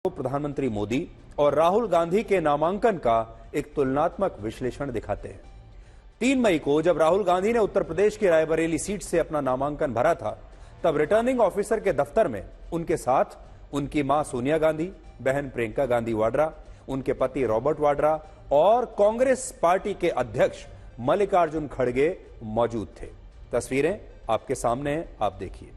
प्रधानमंत्री मोदी और राहुल गांधी के नामांकन का एक तुलनात्मक विश्लेषण दिखाते हैं। 3 मई को जब राहुल गांधी ने उत्तर प्रदेश की रायबरेली सीट से अपना नामांकन भरा था, तब रिटर्निंग ऑफिसर के दफ्तर में उनके साथ उनकी मां सोनिया गांधी, बहन प्रियंका गांधी वाड्रा, उनके पति रॉबर्ट वाड्रा और कांग्रेस पार्टी के अध्यक्ष मल्लिकार्जुन खड़गे मौजूद थे। तस्वीरें आपके सामने हैं, आप देखिए।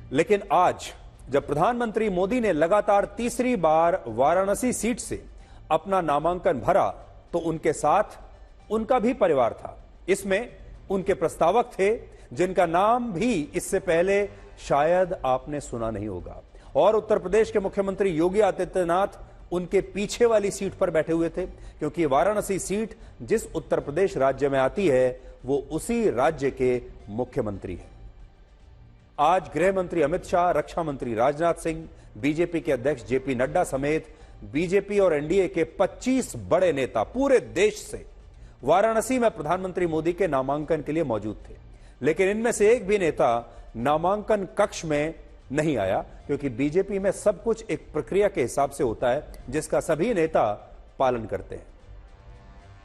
लेकिन आज जब प्रधानमंत्री मोदी ने लगातार तीसरी बार वाराणसी सीट से अपना नामांकन भरा, तो उनके साथ उनका भी परिवार था। इसमें उनके प्रस्तावक थे जिनका नाम भी इससे पहले शायद आपने सुना नहीं होगा, और उत्तर प्रदेश के मुख्यमंत्री योगी आदित्यनाथ उनके पीछे वाली सीट पर बैठे हुए थे, क्योंकि वाराणसी सीट जिस उत्तर प्रदेश राज्य में आती है वो उसी राज्य के मुख्यमंत्री हैं। आज गृह मंत्री अमित शाह, रक्षा मंत्री राजनाथ सिंह, बीजेपी के अध्यक्ष जेपी नड्डा समेत बीजेपी और एनडीए के 25 बड़े नेता पूरे देश से वाराणसी में प्रधानमंत्री मोदी के नामांकन के लिए मौजूद थे। लेकिन इनमें से एक भी नेता नामांकन कक्ष में नहीं आया, क्योंकि बीजेपी में सब कुछ एक प्रक्रिया के हिसाब से होता है जिसका सभी नेता पालन करते हैं।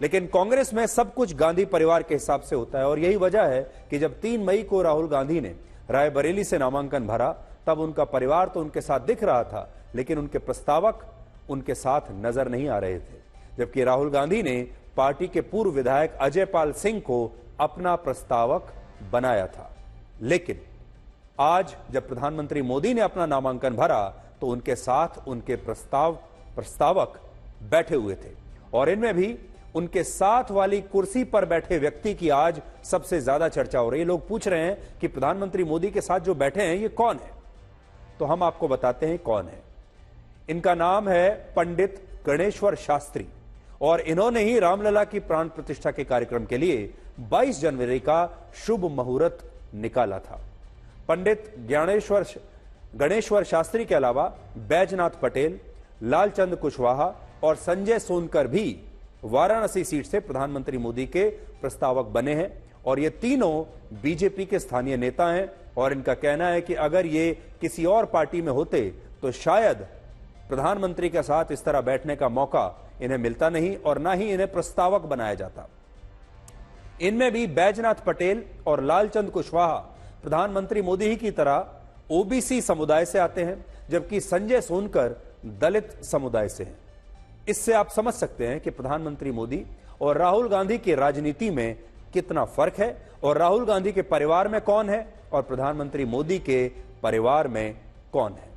लेकिन कांग्रेस में सब कुछ गांधी परिवार के हिसाब से होता है, और यही वजह है कि जब 3 मई को राहुल गांधी ने रायबरेली से नामांकन भरा, तब उनका परिवार तो उनके साथ दिख रहा था, लेकिन उनके प्रस्तावक उनके साथ नजर नहीं आ रहे थे। जबकि राहुल गांधी ने पार्टी के पूर्व विधायक अजय पाल सिंह को अपना प्रस्तावक बनाया था। लेकिन आज जब प्रधानमंत्री मोदी ने अपना नामांकन भरा, तो उनके साथ उनके प्रस्तावक बैठे हुए थे, और इनमें भी उनके साथ वाली कुर्सी पर बैठे व्यक्ति की आज सबसे ज्यादा चर्चा हो रही है। लोग पूछ रहे हैं कि प्रधानमंत्री मोदी के साथ जो बैठे हैं ये कौन है, तो हम आपको बताते हैं कौन है। इनका नाम है पंडित गणेश्वर शास्त्री, और इन्होंने ही रामलला की प्राण प्रतिष्ठा के कार्यक्रम के लिए 22 जनवरी का शुभ मुहूर्त निकाला था। पंडित गणेश्वर शास्त्री के अलावा बैजनाथ पटेल, लालचंद कुशवाहा और संजय सोनकर भी वाराणसी सीट से प्रधानमंत्री मोदी के प्रस्तावक बने हैं, और ये तीनों बीजेपी के स्थानीय नेता हैं। और इनका कहना है कि अगर ये किसी और पार्टी में होते तो शायद प्रधानमंत्री के साथ इस तरह बैठने का मौका इन्हें मिलता नहीं, और ना ही इन्हें प्रस्तावक बनाया जाता। इनमें भी बैजनाथ पटेल और लालचंद कुशवाहा प्रधानमंत्री मोदी ही की तरह ओबीसी समुदाय से आते हैं, जबकि संजय सोनकर दलित समुदाय से हैं। इससे आप समझ सकते हैं कि प्रधानमंत्री मोदी और राहुल गांधी की राजनीति में कितना फर्क है, और राहुल गांधी के परिवार में कौन है और प्रधानमंत्री मोदी के परिवार में कौन है।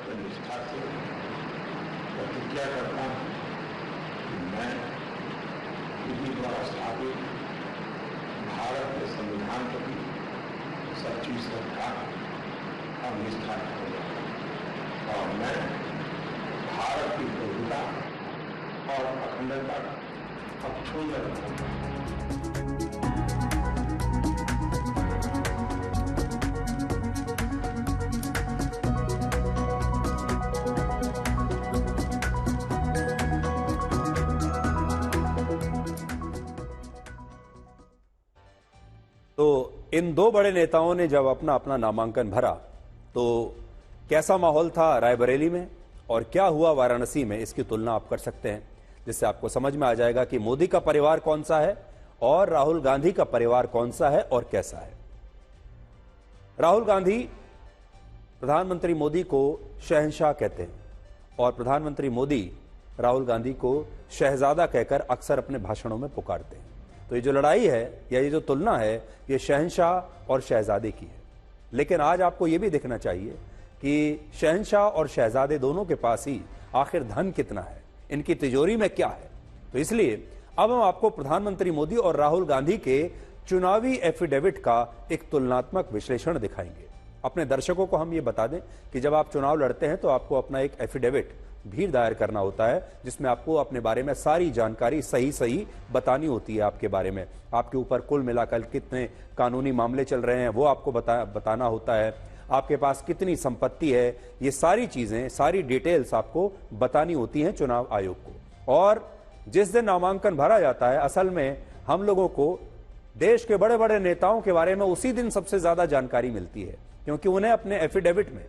निष्ठा से प्रतिज्ञा करता हूं कि मैं विधि द्वारा स्थापित भारत के संविधान के प्रति सच्ची श्रद्धा और निष्ठा करूंगा, और मैं भारत की एकता और अखंडता का अक्षुण्ण रखूंगा। तो इन दो बड़े नेताओं ने जब अपना अपना नामांकन भरा, तो कैसा माहौल था रायबरेली में और क्या हुआ वाराणसी में, इसकी तुलना आप कर सकते हैं, जिससे आपको समझ में आ जाएगा कि मोदी का परिवार कौन सा है और राहुल गांधी का परिवार कौन सा है और कैसा है। राहुल गांधी प्रधानमंत्री मोदी को शहंशाह कहते हैं, और प्रधानमंत्री मोदी राहुल गांधी को शहजादा कहकर अक्सर अपने भाषणों में पुकारते हैं। तो ये जो लड़ाई है या ये जो तुलना है, ये शहंशाह और शहजादे की है। लेकिन आज आपको ये भी देखना चाहिए कि शहंशाह और शहजादे दोनों के पास ही आखिर धन कितना है, इनकी तिजोरी में क्या है। तो इसलिए अब हम आपको प्रधानमंत्री मोदी और राहुल गांधी के चुनावी एफिडेविट का एक तुलनात्मक विश्लेषण दिखाएंगे। अपने दर्शकों को हम ये बता दें कि जब आप चुनाव लड़ते हैं तो आपको अपना एक एफिडेविट भी दायर करना होता है, जिसमें आपको अपने बारे में सारी जानकारी सही बतानी होती है। आपके बारे में, आपके ऊपर कुल मिलाकर कितने कानूनी मामले चल रहे हैं वो आपको बताना होता है, आपके पास कितनी संपत्ति है, ये सारी चीजें, सारी डिटेल्स आपको बतानी होती हैं चुनाव आयोग को। और जिस दिन नामांकन भरा जाता है, असल में हम लोगों को देश के बड़े बड़े नेताओं के बारे में उसी दिन सबसे ज्यादा जानकारी मिलती है, क्योंकि उन्हें अपने एफिडेविट में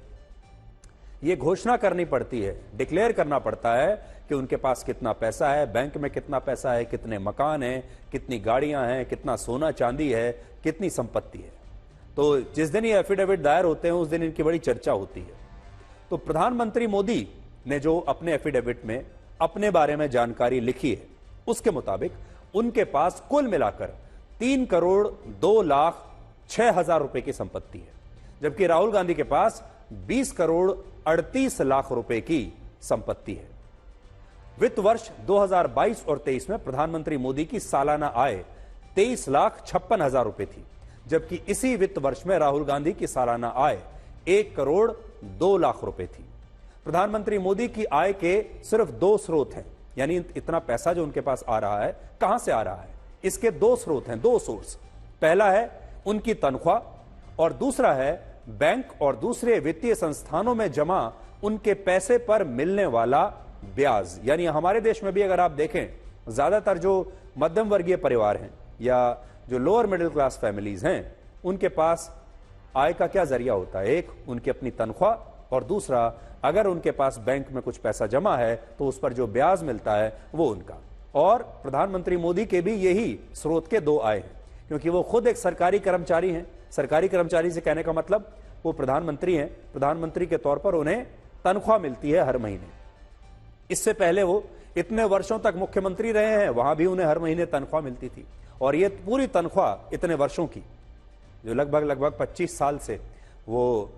यह घोषणा करनी पड़ती है, डिक्लेयर करना पड़ता है कि उनके पास कितना पैसा है, बैंक में कितना पैसा है, कितने मकान हैं, कितनी गाड़ियां हैं, कितना सोना चांदी है, कितनी संपत्ति है। तो जिस दिन ये एफिडेविट दायर होते हैं उस दिन इनकी बड़ी चर्चा होती है। तो प्रधानमंत्री मोदी ने जो अपने एफिडेविट में अपने बारे में जानकारी लिखी है, उसके मुताबिक उनके पास कुल मिलाकर 3,02,06,000 रुपए की संपत्ति है, जबकि राहुल गांधी के पास 20,38,00,000 रुपए की संपत्ति है। वित्त वर्ष 2022 और 23 में प्रधानमंत्री मोदी की सालाना आय 23,56,000 रुपए थी, जबकि इसी वित्त वर्ष में राहुल गांधी की सालाना आय 1,02,00,000 रुपए थी। प्रधानमंत्री मोदी की आय के सिर्फ दो स्रोत हैं, यानी इतना पैसा जो उनके पास आ रहा है कहां से आ रहा है, इसके दो स्रोत हैं, दो सोर्स। पहला है उनकी तनख्वाह और दूसरा है बैंक और दूसरे वित्तीय संस्थानों में जमा उनके पैसे पर मिलने वाला ब्याज। यानी हमारे देश में भी अगर आप देखें, ज्यादातर जो मध्यम वर्गीय परिवार हैं या जो लोअर मिडिल क्लास फैमिलीज हैं, उनके पास आय का क्या जरिया होता है? एक उनकी अपनी तनख्वाह, और दूसरा अगर उनके पास बैंक में कुछ पैसा जमा है तो उस पर जो ब्याज मिलता है वो उनका। और प्रधानमंत्री मोदी के भी यही स्रोत के दो आय हैं, क्योंकि वो खुद एक सरकारी कर्मचारी हैं। सरकारी कर्मचारी से कहने का मतलब वो प्रधानमंत्री हैं, प्रधानमंत्री के तौर पर उन्हें तनख्वाह मिलती है हर महीने। इससे पहले वो इतने वर्षों तक मुख्यमंत्री रहे हैं, वहां भी उन्हें हर महीने तनख्वाह मिलती थी। और ये पूरी तनख्वाह इतने वर्षों की, जो लगभग 25 साल से वो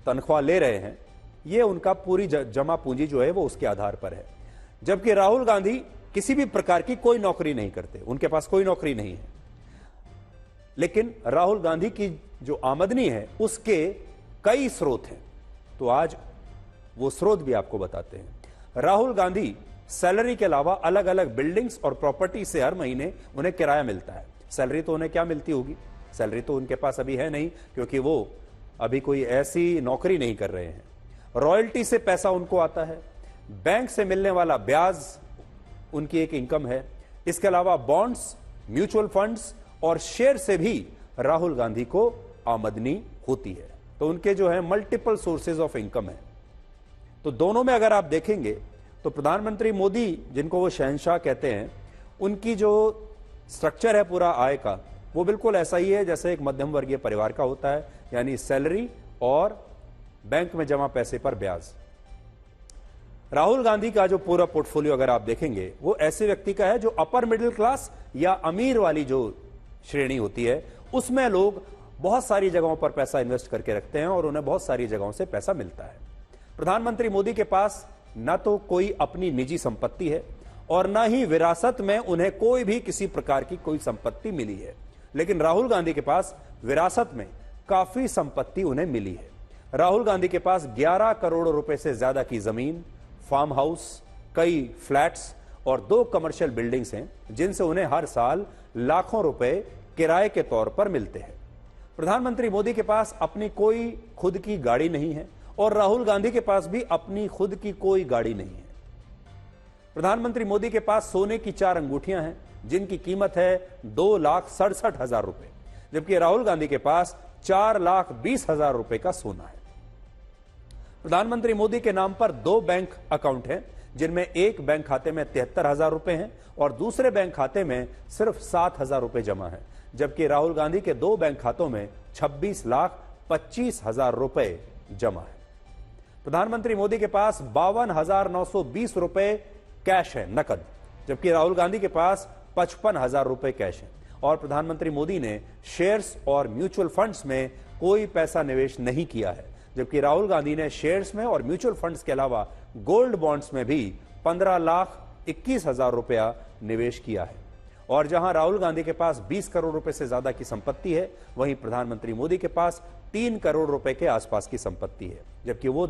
तनख्वाह ले रहे हैं, ये उनका पूरी जमा पूंजी जो है वो उसके आधार पर है। जबकि राहुल गांधी किसी भी प्रकार की कोई नौकरी नहीं करते, उनके पास कोई नौकरी नहीं है। लेकिन राहुल गांधी की जो आमदनी है उसके कई स्रोत हैं, तो आज वो स्रोत भी आपको बताते हैं। राहुल गांधी सैलरी के अलावा अलग अलग बिल्डिंग्स और प्रॉपर्टी से हर महीने उन्हें किराया मिलता है। सैलरी तो उन्हें क्या मिलती होगी? सैलरी तो उनके पास अभी है नहीं, क्योंकि वो अभी कोई ऐसी नौकरी नहीं कर रहे हैं। रॉयल्टी से पैसा उनको आता है, बैंक से मिलने वाला ब्याज उनकी एक इनकम है। इसके अलावा बॉन्ड्स, म्यूचुअल फंड्स और शेयर से भी राहुल गांधी को आमदनी होती है। तो उनके जो है मल्टीपल सोर्सेज ऑफ इनकम है। तो दोनों में अगर आप देखेंगे तो प्रधानमंत्री मोदी, जिनको वो शहंशाह कहते हैं, उनकी जो स्ट्रक्चर है पूरा आय का, वो बिल्कुल ऐसा ही है जैसे एक मध्यम वर्गीय परिवार का होता है, यानी सैलरी और बैंक में जमा पैसे पर ब्याज। राहुल गांधी का जो पूरा पोर्टफोलियो अगर आप देखेंगे, वो ऐसे व्यक्ति का है जो अपर मिडिल क्लास या अमीर वाली जो श्रेणी होती है, उसमें लोग बहुत सारी जगहों पर पैसा इन्वेस्ट करके रखते हैं और उन्हें बहुत सारी जगहों से पैसा मिलता है। प्रधानमंत्री मोदी के पास न तो कोई अपनी निजी संपत्ति है और न ही विरासत में उन्हें कोई भी किसी प्रकार की कोई संपत्ति मिली है। लेकिन राहुल गांधी के पास विरासत में काफी संपत्ति उन्हें मिली है। राहुल गांधी के पास 11 करोड़ रुपए से ज्यादा की जमीन, फार्म हाउस, कई फ्लैट्स और 2 कमर्शियल बिल्डिंग्स हैं, जिनसे उन्हें हर साल लाखों रुपए किराए के तौर पर मिलते हैं। प्रधानमंत्री मोदी के पास अपनी कोई खुद की गाड़ी नहीं है और राहुल गांधी के पास भी अपनी खुद की कोई गाड़ी नहीं है। प्रधानमंत्री मोदी के पास सोने की 4 अंगूठियां हैं, जिनकी कीमत है 2,67,000 रुपए, जबकि राहुल गांधी के पास 4,20,000 रुपए का सोना है। प्रधानमंत्री मोदी के नाम पर 2 बैंक अकाउंट हैं, जिनमें एक बैंक खाते में 73,000 रुपए हैं और दूसरे बैंक खाते में सिर्फ 7,000 रुपए जमा है, जबकि राहुल गांधी के 2 बैंक खातों में 26,25,000 रुपए जमा है। प्रधानमंत्री मोदी के पास 52,920 रुपए कैश है, नकद, जबकि राहुल गांधी के पास 55,000 रुपए कैश है। और प्रधानमंत्री मोदी ने शेयर्स और म्यूचुअल फंड्स में कोई पैसा निवेश नहीं किया है, जबकि राहुल गांधी ने शेयर्स में और म्यूचुअल फंड्स के अलावा गोल्ड बॉन्ड्स में भी 15,21,000 रुपया निवेश किया है। और जहां राहुल गांधी के पास 20 करोड़ रुपए से ज्यादा की संपत्ति है, वहीं प्रधानमंत्री मोदी के पास 3 करोड़ रुपए के आसपास की संपत्ति है, जबकि वो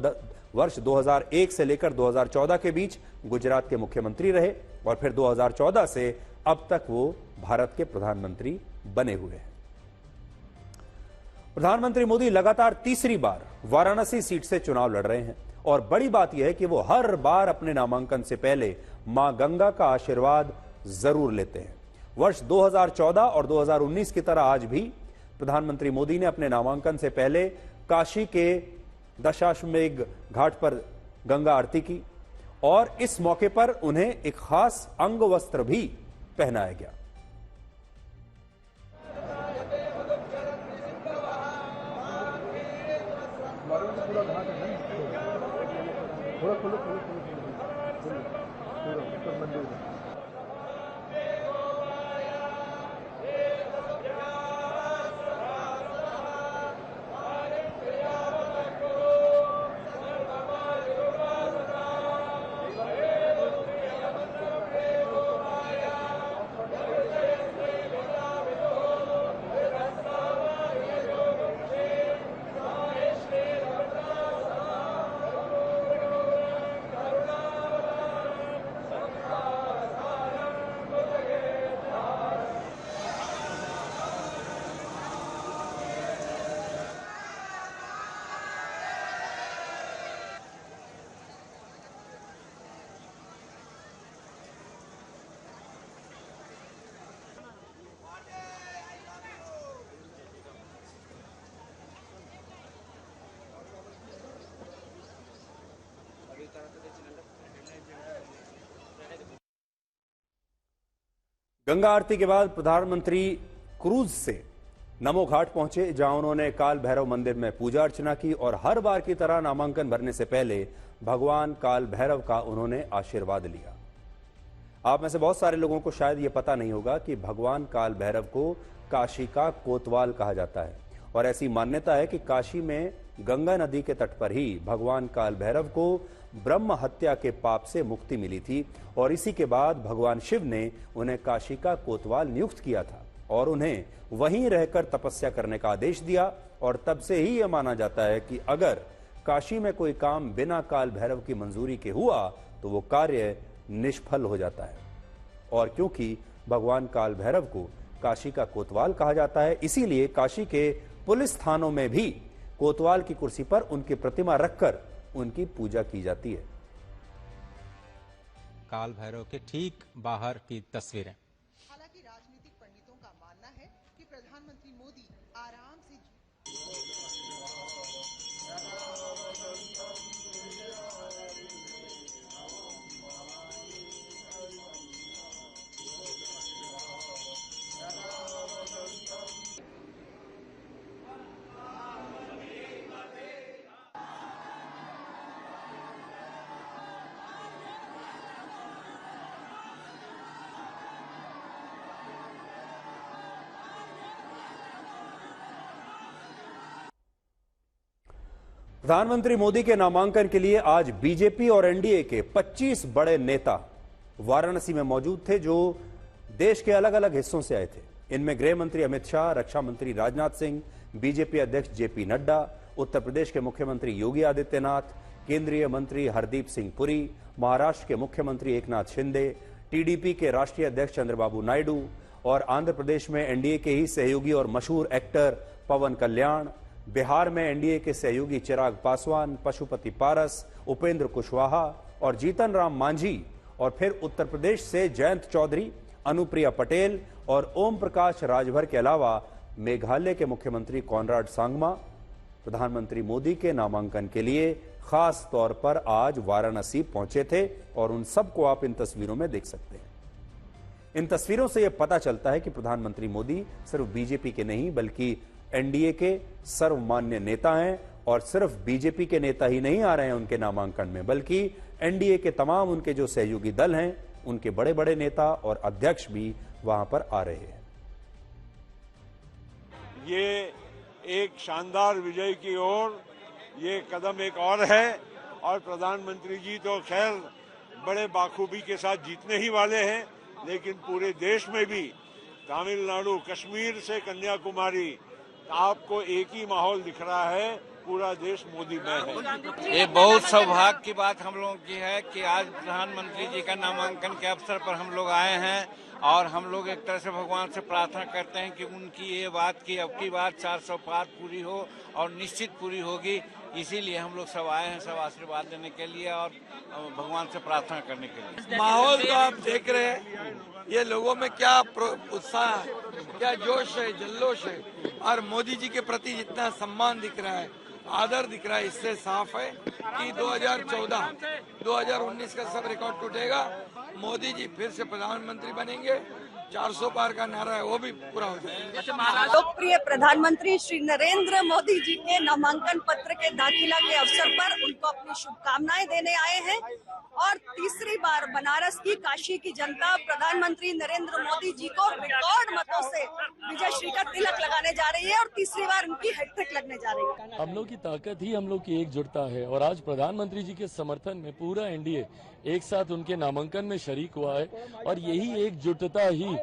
वर्ष 2001 से लेकर 2014 के बीच गुजरात के मुख्यमंत्री रहे और फिर 2014 से अब तक वो भारत के प्रधानमंत्री बने हुए हैं। प्रधानमंत्री मोदी लगातार तीसरी बार वाराणसी सीट से चुनाव लड़ रहे हैं और बड़ी बात यह है कि वो हर बार अपने नामांकन से पहले मां गंगा का आशीर्वाद जरूर लेते हैं। वर्ष 2014 और 2019 की तरह आज भी प्रधानमंत्री मोदी ने अपने नामांकन से पहले काशी के दशाश्वमेध घाट पर गंगा आरती की और इस मौके पर उन्हें एक खास अंग वस्त्र भी पहनाया गया। गंगा आरती के बाद प्रधानमंत्री क्रूज से नमो घाट पहुंचे, जहां उन्होंने काल भैरव मंदिर में पूजा अर्चना की और हर बार की तरह नामांकन भरने से पहले भगवान काल भैरव का उन्होंने आशीर्वाद लिया। आप में से बहुत सारे लोगों को शायद ये पता नहीं होगा कि भगवान काल भैरव को काशी का कोतवाल कहा जाता है और ऐसी मान्यता है कि काशी में गंगा नदी के तट पर ही भगवान काल भैरव को ब्रह्म हत्या के पाप से मुक्ति मिली थी और इसी के बाद भगवान शिव ने उन्हें काशी का कोतवाल नियुक्त किया था और उन्हें वहीं रहकर तपस्या करने का आदेश दिया और तब से ही यह माना जाता है कि अगर काशी में कोई काम बिना काल भैरव की मंजूरी के हुआ तो वो कार्य निष्फल हो जाता है। और क्योंकि भगवान काल भैरव को काशी का कोतवाल कहा जाता है, इसीलिए काशी के पुलिस थानों में भी कोतवाल की कुर्सी पर उनकी प्रतिमा रखकर उनकी पूजा की जाती है। काल भैरव के ठीक बाहर की तस्वीरें। हालांकि राजनीतिक पंडितों का मानना है कि प्रधानमंत्री मोदी आराम से प्रधानमंत्री मोदी के नामांकन के लिए आज बीजेपी और एनडीए के 25 बड़े नेता वाराणसी में मौजूद थे, जो देश के अलग अलग हिस्सों से आए थे। इनमें गृह मंत्री अमित शाह, रक्षा मंत्री राजनाथ सिंह, बीजेपी अध्यक्ष जेपी नड्डा, उत्तर प्रदेश के मुख्यमंत्री योगी आदित्यनाथ, केंद्रीय मंत्री हरदीप सिंह पुरी, महाराष्ट्र के मुख्यमंत्री एकनाथ शिंदे, टीडीपी के राष्ट्रीय अध्यक्ष चंद्रबाबू नायडू और आंध्र प्रदेश में एनडीए के ही सहयोगी और मशहूर एक्टर पवन कल्याण, बिहार में एनडीए के सहयोगी चिराग पासवान, पशुपति पारस, उपेंद्र कुशवाहा और जीतन राम मांझी, और फिर उत्तर प्रदेश से जयंत चौधरी, अनुप्रिया पटेल और ओम प्रकाश राजभर के अलावा मेघालय के मुख्यमंत्री कॉनराड सांगमा प्रधानमंत्री मोदी के नामांकन के लिए खास तौर पर आज वाराणसी पहुंचे थे और उन सबको आप इन तस्वीरों में देख सकते हैं। इन तस्वीरों से यह पता चलता है कि प्रधानमंत्री मोदी सिर्फ बीजेपी के नहीं बल्कि एनडीए के सर्वमान्य नेता हैं और सिर्फ बीजेपी के नेता ही नहीं आ रहे हैं उनके नामांकन में, बल्कि एनडीए के तमाम उनके जो सहयोगी दल हैं, उनके बड़े बड़े नेता और अध्यक्ष भी वहां पर आ रहे हैं। ये एक शानदार विजय की ओर ये कदम एक और है और प्रधानमंत्री जी तो खैर बड़े बाखूबी के साथ जीतने ही वाले हैं, लेकिन पूरे देश में भी तमिलनाडु, कश्मीर से कन्याकुमारी आपको एक ही माहौल दिख रहा है, पूरा देश मोदी में है। ये बहुत सौभाग्य की बात हम लोगों की है कि आज प्रधानमंत्री जी का नामांकन के अवसर पर हम लोग आए हैं और हम लोग एक तरह से भगवान से प्रार्थना करते हैं कि उनकी ये बात की अब की बात 400 पार पूरी हो और निश्चित पूरी होगी। इसीलिए हम लोग सब आए हैं, सब आशीर्वाद देने के लिए और भगवान से प्रार्थना करने के लिए। माहौल तो आप देख रहे हैं, ये लोगों में क्या उत्साह है, क्या जोश है, जल्लोश है और मोदी जी के प्रति जितना सम्मान दिख रहा है, आदर दिख रहा है, इससे साफ है कि 2014, 2019 का सब रिकॉर्ड टूटेगा। मोदी जी फिर से प्रधानमंत्री बनेंगे, 400 पार का नारा है वो भी पूरा हो जाएगा। लोकप्रिय प्रधानमंत्री श्री नरेंद्र मोदी जी के नामांकन पत्र के दाखिला के अवसर पर उनको अपनी शुभकामनाएं देने आए हैं और तीसरी बार बनारस की, काशी की जनता प्रधानमंत्री नरेंद्र मोदी जी को रिकॉर्ड मतों से विजय श्री का तिलक लगाने जा रही है और तीसरी बार उनकी हैट्रिक लगने जा रही है। हम लोग की ताकत ही हम लोग की एकजुटता है और आज प्रधानमंत्री जी के समर्थन में पूरा एनडीए एक साथ उनके नामांकन में शरीक हुआ है और यही एकजुटता ही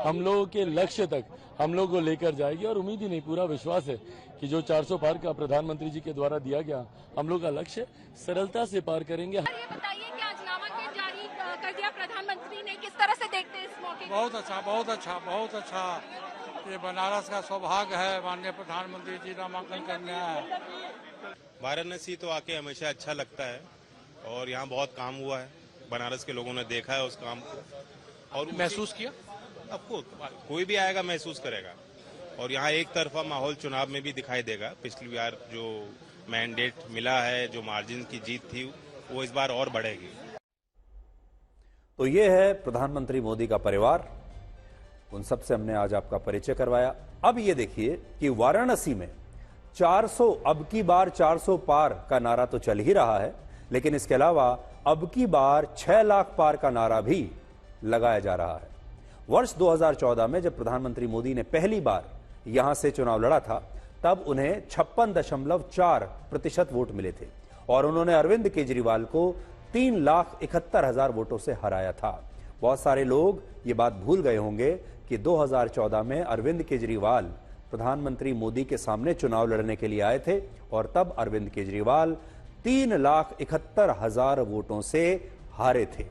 हम लोगों के लक्ष्य तक हम लोग को लेकर जाएगी और उम्मीद ही नहीं, पूरा विश्वास है कि जो 400 पार का प्रधानमंत्री जी के द्वारा दिया गया हम लोग का लक्ष्य सरलता से पार करेंगे। ये बताइए कि आज नामांकन जारी कर दिया प्रधानमंत्री ने, किस तरह से देखते हैं इस मौके? बहुत अच्छा, बहुत अच्छा, बहुत अच्छा। ये बनारस का सौभाग्य है, माननीय प्रधानमंत्री जी नामांकन करने आए। वाराणसी तो आके हमेशा अच्छा लगता है और यहाँ बहुत काम हुआ है, बनारस के लोगों ने देखा है उस काम को और महसूस किया। आपको कोई भी आएगा महसूस करेगा और यहाँ एक तरफा माहौल चुनाव में भी दिखाई देगा। पिछली बार जो मैंडेट मिला है, जो मार्जिन की जीत थी, वो इस बार और बढ़ेगी। तो ये है प्रधानमंत्री मोदी का परिवार, उन सब से हमने आज आपका परिचय करवाया। अब ये देखिए कि वाराणसी में 400, अब की बार 400 पार का नारा तो चल ही रहा है, लेकिन इसके अलावा अब की बार 6 लाख पार का नारा भी लगाया जा रहा है। वर्ष 2014 में जब प्रधानमंत्री मोदी ने पहली बार यहां से चुनाव लड़ा था, तब उन्हें 56.4% वोट मिले थे और उन्होंने अरविंद केजरीवाल को 3,71,000 वोटों से हराया था। बहुत सारे लोग ये बात भूल गए होंगे कि 2014 में अरविंद केजरीवाल प्रधानमंत्री मोदी के सामने चुनाव लड़ने के लिए आए थे और तब अरविंद केजरीवाल 3,71,000 वोटों से हारे थे।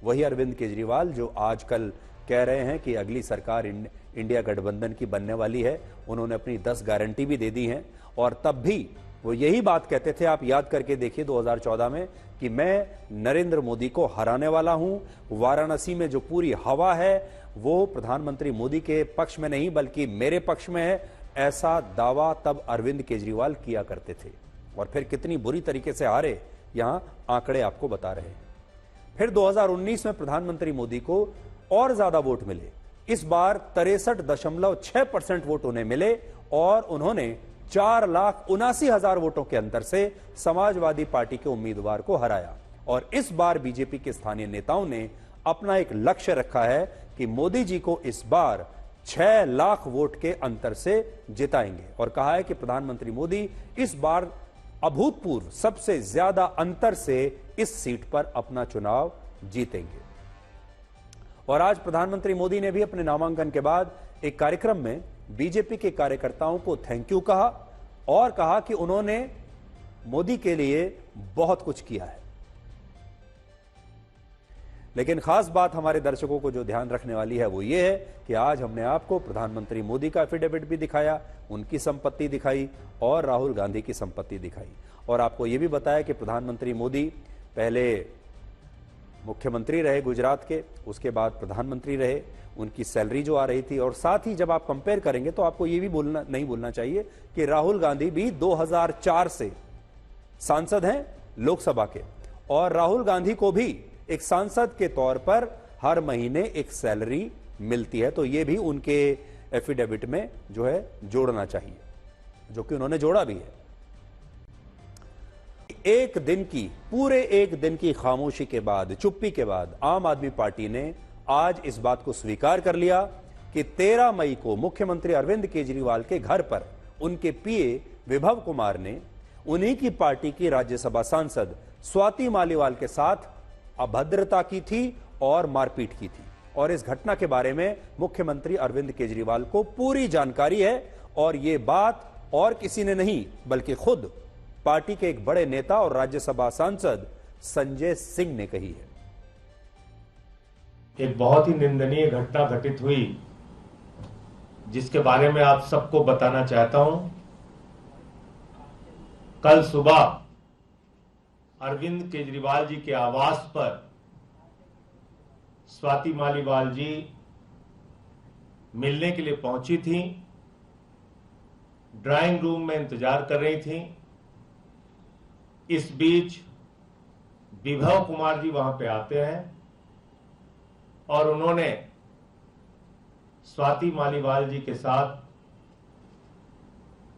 वही अरविंद केजरीवाल जो आजकल कह रहे हैं कि अगली सरकार इंडिया गठबंधन की बनने वाली है, उन्होंने अपनी 10 गारंटी भी दे दी हैं और तब भी वो यही बात कहते थे, आप याद करके देखिए 2014 में, कि मैं नरेंद्र मोदी को हराने वाला हूं। वाराणसी में जो पूरी हवा है वो प्रधानमंत्री मोदी के पक्ष में नहीं बल्कि मेरे पक्ष में है, ऐसा दावा तब अरविंद केजरीवाल किया करते थे और फिर कितनी बुरी तरीके से हारे, यहां आंकड़े आपको बता रहे हैं। फिर 2019 में प्रधानमंत्री मोदी को और ज्यादा वोट मिले। इस बार 63.6% वोट उन्हें मिले और उन्होंने 4,79,000 वोटों के अंतर से समाजवादी पार्टी के उम्मीदवार को हराया। और इस बार बीजेपी के स्थानीय नेताओं ने अपना एक लक्ष्य रखा है कि मोदी जी को इस बार 6 लाख वोट के अंतर से जिताएंगे और कहा है कि प्रधानमंत्री मोदी इस बार अभूतपूर्व सबसे ज्यादा अंतर से इस सीट पर अपना चुनाव जीतेंगे। और आज प्रधानमंत्री मोदी ने भी अपने नामांकन के बाद एक कार्यक्रम में बीजेपी के कार्यकर्ताओं को थैंक यू कहा और कहा कि उन्होंने मोदी के लिए बहुत कुछ किया है। लेकिन खास बात हमारे दर्शकों को जो ध्यान रखने वाली है वो ये है कि आज हमने आपको प्रधानमंत्री मोदी का एफिडेविट भी दिखाया, उनकी संपत्ति दिखाई और राहुल गांधी की संपत्ति दिखाई और आपको यह भी बताया कि प्रधानमंत्री मोदी पहले मुख्यमंत्री रहे गुजरात के, उसके बाद प्रधानमंत्री रहे, उनकी सैलरी जो आ रही थी। और साथ ही जब आप कंपेयर करेंगे तो आपको यह भी नहीं भूलना चाहिए कि राहुल गांधी भी 2004 से सांसद हैं लोकसभा के और राहुल गांधी को भी एक सांसद के तौर पर हर महीने एक सैलरी मिलती है। तो यह भी उनके एफिडेविट में जो है जोड़ना चाहिए, जो कि उन्होंने जोड़ा भी है। पूरे एक दिन की खामोशी के बाद, चुप्पी के बाद आम आदमी पार्टी ने आज इस बात को स्वीकार कर लिया कि 13 मई को मुख्यमंत्री अरविंद केजरीवाल के घर पर उनके पीए विभव कुमार ने उन्हीं की पार्टी की राज्यसभा सांसद स्वाति मालीवाल के साथ अभद्रता की थी और मारपीट की थी। और इस घटना के बारे में मुख्यमंत्री अरविंद केजरीवाल को पूरी जानकारी है और ये बात और किसी ने नहीं बल्कि खुद पार्टी के एक बड़े नेता और राज्यसभा सांसद संजय सिंह ने कही है। एक बहुत ही निंदनीय घटना घटित हुई जिसके बारे में आप सबको बताना चाहता हूं। कल सुबह अरविंद केजरीवाल जी के आवास पर स्वाति मालीवाल जी मिलने के लिए पहुंची थी, ड्राइंग रूम में इंतजार कर रही थी। इस बीच विभव कुमार जी वहां पे आते हैं और उन्होंने स्वाति मालीवाल जी के साथ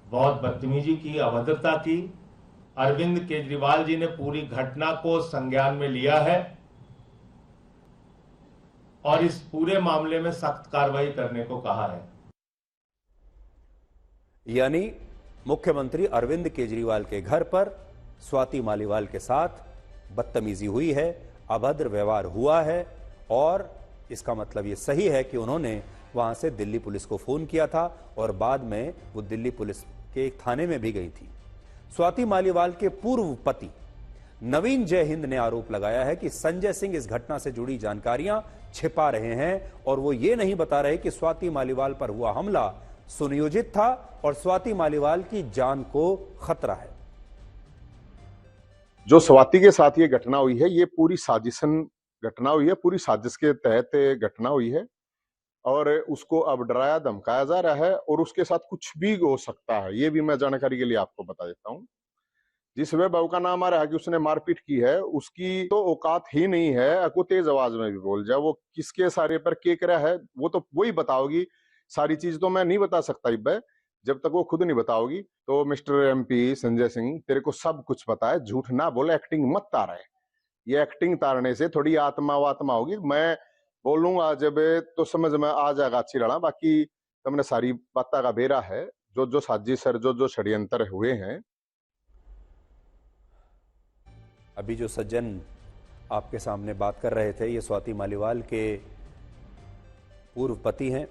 बहुत बदतमीजी की, अभद्रता की। अरविंद केजरीवाल जी ने पूरी घटना को संज्ञान में लिया है और इस पूरे मामले में सख्त कार्रवाई करने को कहा है। यानी मुख्यमंत्री अरविंद केजरीवाल के घर पर स्वाति मालीवाल के साथ बदतमीजी हुई है, अभद्र व्यवहार हुआ है और इसका मतलब यह सही है कि उन्होंने वहां से दिल्ली पुलिस को फोन किया था और बाद में वो दिल्ली पुलिस के एक थाने में भी गई थी। स्वाति मालीवाल के पूर्व पति नवीन जयहिंद ने आरोप लगाया है कि संजय सिंह इस घटना से जुड़ी जानकारियां छिपा रहे हैं और वो ये नहीं बता रहे कि स्वाति मालीवाल पर हुआ हमला सुनियोजित था और स्वाति मालीवाल की जान को खतरा है। जो स्वाति के साथ ये घटना हुई है, ये पूरी साजिशन घटना हुई है, पूरी साजिश के तहत घटना हुई है और उसको अब डराया धमकाया जा रहा है और उसके साथ कुछ भी हो सकता है। ये भी मैं जानकारी के लिए आपको बता देता हूँ। जिस वैभव का नाम आ रहा है कि उसने मारपीट की है, उसकी तो औकात ही नहीं है को तेज आवाज में भी बोल जाए। वो किसके सारे पर के करा है वो तो वही बताओगी, सारी चीज तो मैं नहीं बता सकता इब्बे, जब तक वो खुद नहीं बताओगी। तो मिस्टर एमपी संजय सिंह, तेरे को सब कुछ पता है, झूठ ना बोले, एक्टिंग मत तारा है। ये एक्टिंग तारने से थोड़ी आत्मा होगी। मैं बोलूंगा जब तो समझ में आ जाएगा अच्छी लड़ा। बाकी तुमने सारी बातें का बेरा है, जो साजिश और जो षड्यंत्र हुए हैं। अभी जो सज्जन आपके सामने बात कर रहे थे, ये स्वाति मालीवाल के पूर्व पति हैं,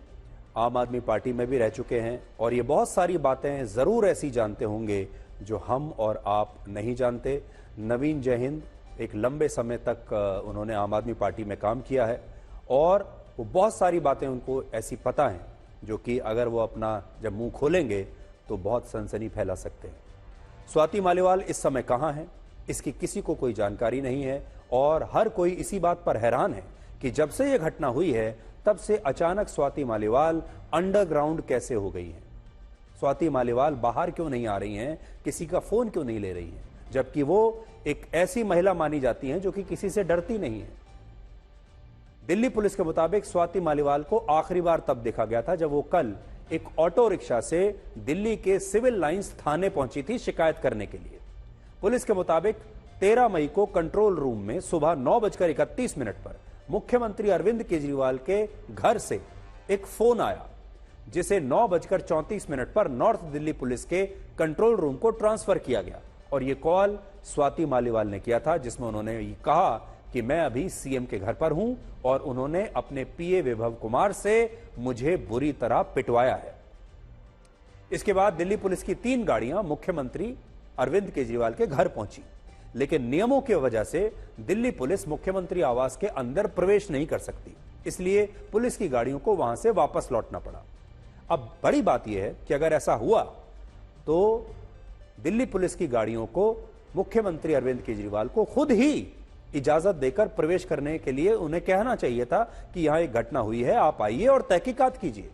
आम आदमी पार्टी में भी रह चुके हैं और ये बहुत सारी बातें जरूर ऐसी जानते होंगे जो हम और आप नहीं जानते। नवीन जयहिंद एक लंबे समय तक उन्होंने आम आदमी पार्टी में काम किया है और वो बहुत सारी बातें उनको ऐसी पता हैं जो कि अगर वो अपना जब मुंह खोलेंगे तो बहुत सनसनी फैला सकते हैं। स्वाति मालीवाल इस समय कहां है, इसकी किसी को कोई जानकारी नहीं है और हर कोई इसी बात पर हैरान है कि जब से यह घटना हुई है तब से अचानक स्वाति मालीवाल अंडरग्राउंड कैसे हो गई है। स्वाति मालीवाल बाहर क्यों नहीं आ रही हैं, किसी का फोन क्यों नहीं ले रही हैं, जबकि वो एक ऐसी महिला मानी जाती हैं जो कि किसी से डरती नहीं है। दिल्ली पुलिस के मुताबिक स्वाति मालीवाल को आखिरी बार तब देखा गया था जब वो कल एक ऑटो रिक्शा से दिल्ली के सिविल लाइंस थाने पहुंची थी शिकायत करने के लिए। पुलिस के मुताबिक 13 मई को कंट्रोल रूम में सुबह 9:31 पर मुख्यमंत्री अरविंद केजरीवाल के घर से एक फोन आया जिसे 9:34 पर नॉर्थ दिल्ली पुलिस के कंट्रोल रूम को ट्रांसफर किया गया और यह कॉल स्वाति मालीवाल ने किया था, जिसमें उन्होंने कहा कि मैं अभी सीएम के घर पर हूं और उन्होंने अपने पीए विभव कुमार से मुझे बुरी तरह पिटवाया है। इसके बाद दिल्ली पुलिस की 3 गाड़ियां मुख्यमंत्री अरविंद केजरीवाल के घर पहुंची, लेकिन नियमों की वजह से दिल्ली पुलिस मुख्यमंत्री आवास के अंदर प्रवेश नहीं कर सकती, इसलिए पुलिस की गाड़ियों को वहां से वापस लौटना पड़ा। अब बड़ी बात यह है कि अगर ऐसा हुआ तो दिल्ली पुलिस की गाड़ियों को मुख्यमंत्री अरविंद केजरीवाल को खुद ही इजाजत देकर प्रवेश करने के लिए उन्हें कहना चाहिए था कि यहां एक घटना हुई है, आप आइए और तहकीकात कीजिए।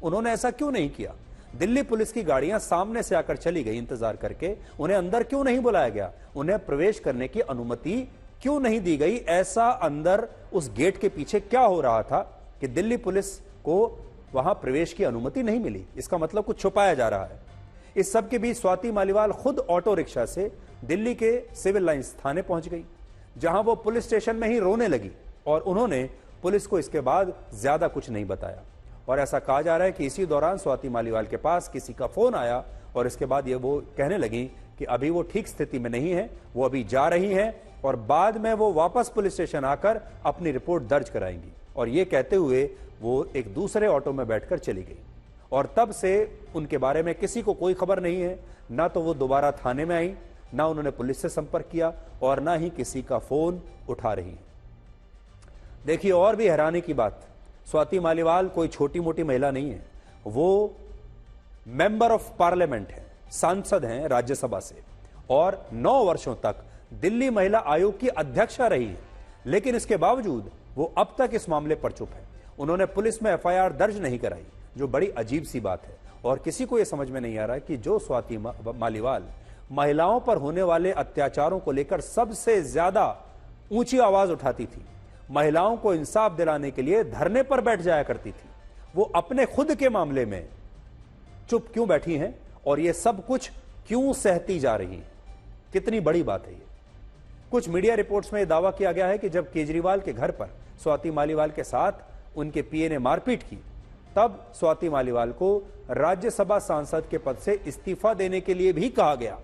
उन्होंने ऐसा क्यों नहीं किया? दिल्ली पुलिस की गाड़ियां सामने से आकर चली गई इंतजार करके, उन्हें अंदर क्यों नहीं बुलाया गया? उन्हें प्रवेश करने की अनुमति क्यों नहीं दी गई? ऐसा अंदर उस गेट के पीछे क्या हो रहा था कि दिल्ली पुलिस को वहां प्रवेश की अनुमति नहीं मिली? इसका मतलब कुछ छुपाया जा रहा है। इस सब के बीच स्वाति मालीवाल खुद ऑटो रिक्शा से दिल्ली के सिविल लाइंस थाने पहुंच गई, जहां वो पुलिस स्टेशन में ही रोने लगी और उन्होंने पुलिस को इसके बाद ज्यादा कुछ नहीं बताया। और ऐसा कहा जा रहा है कि इसी दौरान स्वाति मालीवाल के पास किसी का फोन आया और इसके बाद ये वो कहने लगी कि अभी वो ठीक स्थिति में नहीं है, वो अभी जा रही हैं और बाद में वो वापस पुलिस स्टेशन आकर अपनी रिपोर्ट दर्ज कराएंगी। और ये कहते हुए वो एक दूसरे ऑटो में बैठकर चली गई और तब से उनके बारे में किसी को कोई खबर नहीं है। ना तो वो दोबारा थाने में आई, ना उन्होंने पुलिस से संपर्क किया और ना ही किसी का फोन उठा रही है। देखिए, और भी हैरानी की बात, स्वाति मालीवाल कोई छोटी मोटी महिला नहीं है, वो मेंबर ऑफ पार्लियामेंट है, सांसद हैं राज्यसभा से और 9 वर्षों तक दिल्ली महिला आयोग की अध्यक्षा रही है। लेकिन इसके बावजूद वो अब तक इस मामले पर चुप है। उन्होंने पुलिस में एफआईआर दर्ज नहीं कराई, जो बड़ी अजीब सी बात है। और किसी को यह समझ में नहीं आ रहा कि जो स्वाति मालीवाल महिलाओं पर होने वाले अत्याचारों को लेकर सबसे ज्यादा ऊंची आवाज उठाती थी, महिलाओं को इंसाफ दिलाने के लिए धरने पर बैठ जाया करती थी, वो अपने खुद के मामले में चुप क्यों बैठी हैं और ये सब कुछ क्यों सहती जा रही है? कितनी बड़ी बात है ये। कुछ मीडिया रिपोर्ट्स में यह दावा किया गया है कि जब केजरीवाल के घर पर स्वाति मालीवाल के साथ उनके पीए ने मारपीट की, तब स्वाति मालीवाल को राज्यसभा सांसद के पद से इस्तीफा देने के लिए भी कहा गया।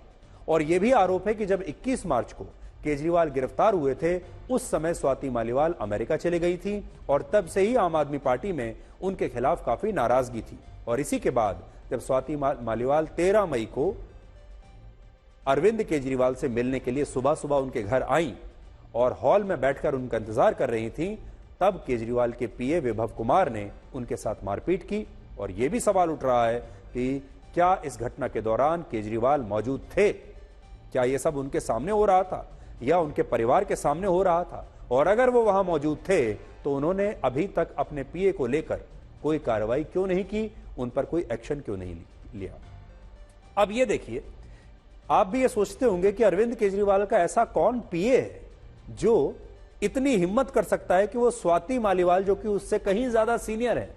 और यह भी आरोप है कि जब 21 मार्च को केजरीवाल गिरफ्तार हुए थे, उस समय स्वाति मालीवाल अमेरिका चली गई थी और तब से ही आम आदमी पार्टी में उनके खिलाफ काफी नाराजगी थी। और इसी के बाद जब स्वाति मालीवाल 13 मई को अरविंद केजरीवाल से मिलने के लिए सुबह सुबह उनके घर आई और हॉल में बैठकर उनका इंतजार कर रही थी, तब केजरीवाल के पीए विभव कुमार ने उनके साथ मारपीट की। और यह भी सवाल उठ रहा है कि क्या इस घटना के दौरान केजरीवाल मौजूद थे? क्या यह सब उनके सामने हो रहा था या उनके परिवार के सामने हो रहा था? और अगर वो वहां मौजूद थे तो उन्होंने अभी तक अपने पीए को लेकर कोई कार्रवाई क्यों नहीं की, उन पर कोई एक्शन क्यों नहीं लिया? अब ये देखिए, आप भी ये सोचते होंगे कि अरविंद केजरीवाल का ऐसा कौन पीए है जो इतनी हिम्मत कर सकता है कि वो स्वाति मालीवाल, जो कि उससे कहीं ज्यादा सीनियर है,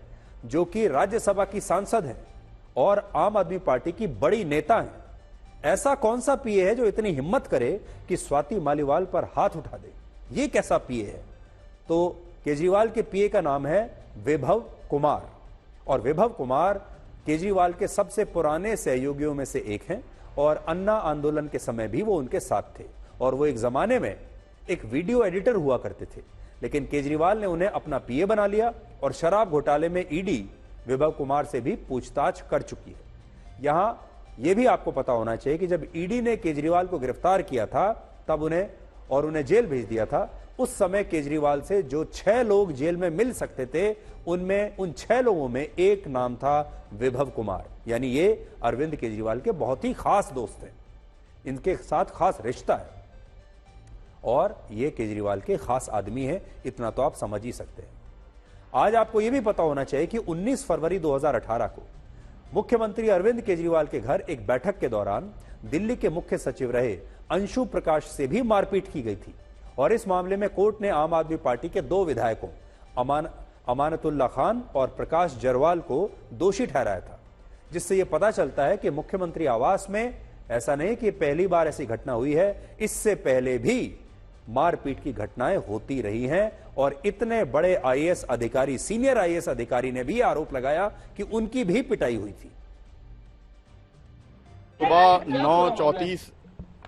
जो कि राज्यसभा की सांसद है और आम आदमी पार्टी की बड़ी नेता है, ऐसा कौन सा पीए है जो इतनी हिम्मत करे कि स्वाति मालीवाल पर हाथ उठा दे? ये कैसा पीए है? तो केजरीवाल के पीए का नाम है विभव कुमार और विभव कुमार केजरीवाल के सबसे पुराने सहयोगियों में से एक हैं और अन्ना आंदोलन के समय भी वो उनके साथ थे और वो एक जमाने में एक वीडियो एडिटर हुआ करते थे। लेकिन केजरीवाल ने उन्हें अपना पीए बना लिया और शराब घोटाले में ईडी विभव कुमार से भी पूछताछ कर चुकी है। यहां यह भी आपको पता होना चाहिए कि जब ईडी ने केजरीवाल को गिरफ्तार किया था तब उन्हें जेल भेज दिया था, उस समय केजरीवाल से जो 6 लोग जेल में मिल सकते थे, उन 6 लोगों में एक नाम था विभव कुमार। यानी ये अरविंद केजरीवाल के बहुत ही खास दोस्त हैं, इनके साथ खास रिश्ता है और ये केजरीवाल के खास आदमी हैं, इतना तो आप समझ ही सकते हैं। आज आपको यह भी पता होना चाहिए कि 19 फरवरी 2018 को मुख्यमंत्री अरविंद केजरीवाल के घर एक बैठक के दौरान दिल्ली के मुख्य सचिव रहे अंशु प्रकाश से भी मारपीट की गई थी और इस मामले में कोर्ट ने आम आदमी पार्टी के 2 विधायकों अमानतुल्लाह खान और प्रकाश जरवाल को दोषी ठहराया था, जिससे यह पता चलता है कि मुख्यमंत्री आवास में ऐसा नहीं कि पहली बार ऐसी घटना हुई है, इससे पहले भी मारपीट की घटनाएं होती रही हैं और इतने बड़े आईएएस अधिकारी, सीनियर आईएएस अधिकारी ने भी आरोप लगाया कि उनकी भी पिटाई हुई थी। सुबह 9:34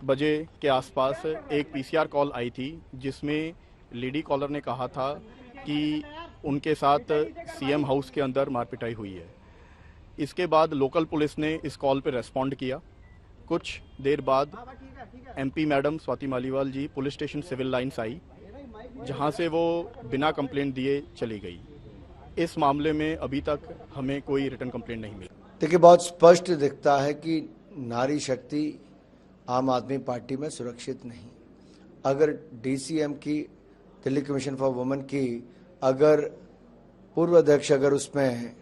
बजे के आसपास एक पीसीआर कॉल आई थी जिसमें लेडी कॉलर ने कहा था कि उनके साथ सीएम हाउस के अंदर मारपिटाई हुई है। इसके बाद लोकल पुलिस ने इस कॉल पर रेस्पॉन्ड किया। कुछ देर बाद MP madam Swati Maliwal ji police station Civil Lines आई, जहां से वो बिना कंप्लेंट दिए चली गई। इस मामले में अभी तक हमें कोई रिटर्न कंप्लेंट नहीं मिली। देखिए, बहुत स्पष्ट दिखता है कि नारी शक्ति आम आदमी पार्टी में सुरक्षित नहीं। अगर डीसीएम की, दिल्ली कमीशन फॉर वुमेन की, अगर पूर्व अध्यक्ष अगर उसमें है